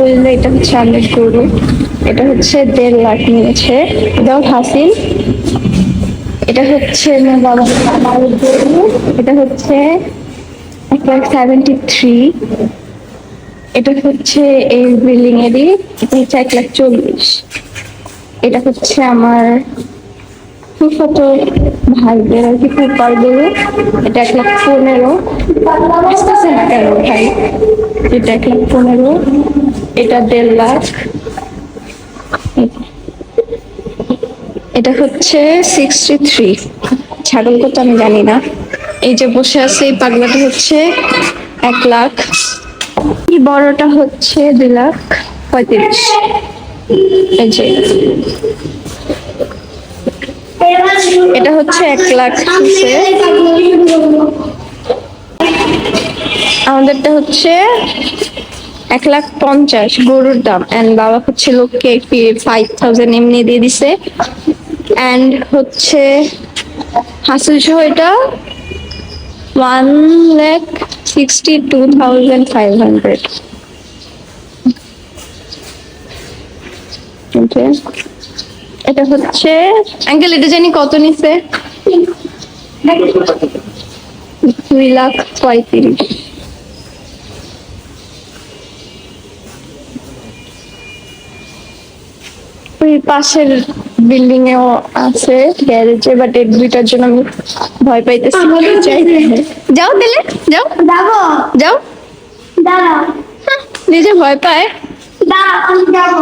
বললে এটা হচ্ছে আমাদের গরু। এটা হচ্ছে 1.5 লাখ নিয়েছে। এটাও হাসিল। এটা হচ্ছে আমার বাবার বাবার গরু। এটা হচ্ছে 1,73,000। এটা হচ্ছে এই বিল্ডিং এরই। এটা হচ্ছে 1,40,000। এটা হচ্ছে আমার ফুফাতো ভাইদের আর কি ফুফার গরু। এটা 1,15,000। আসতেছে না কেন ভাই? এটা 1,15,000। এটা 1.5 লাখ। এটা হচ্ছে 63। ছাগল কত আমি জানি না। এই যে বসে আছে এই পাগলাটা হচ্ছে 1 লাখ। এই বড়টা হচ্ছে 2,35,000। এই যে এটা হচ্ছে 1 লাখ নিচে। আমাদেরটা হচ্ছে 1,50,000 গরুর দাম। এন্ড বাবা হচ্ছে লোককে 5,000 এমনি দিয়ে দিছে। এন্ড হচ্ছে হাসিল সহ এটা 1,62,500। এটা হচ্ছে আঙ্কেল এটা জানি কত নিছে? 2,35,000। ওই পাশের বিল্ডিং এও আছে গ্যারেজে, বাট এর দুইটার জন্য আমি ভয় পাইতেছি। যাও তাহলে, যাও যাবো, যাও দাঁড়াও। নিজে ভয় পায়। যাবো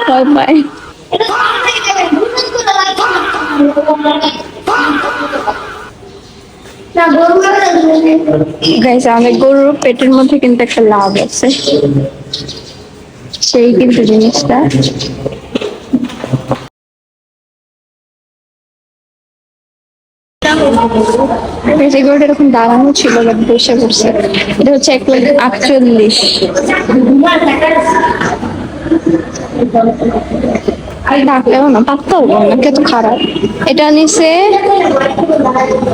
ভয় পায়। গাইস আমাদের গরুর পেটের মধ্যে কিন্তু একটা লাভ আছে, সেই কিন্তু জিনিসটা। যে গরুটা এরকম দাঁড়ানো ছিল বাট বসে পড়ছে। এটা হচ্ছে 1,48,000। ডাকলেও না পাত্তাও না, কত খারাপ। এটা নিচে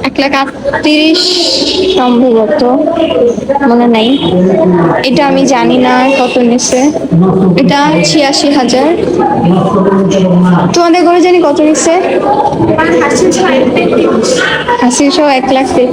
1,38,000 সম্ভবত, মনে নাই। এটা আমি জানি না কত নিচে। এটা 86,000। তোমাদের গরু জানি কত নিচে? হাসিল সহ 1,33,000।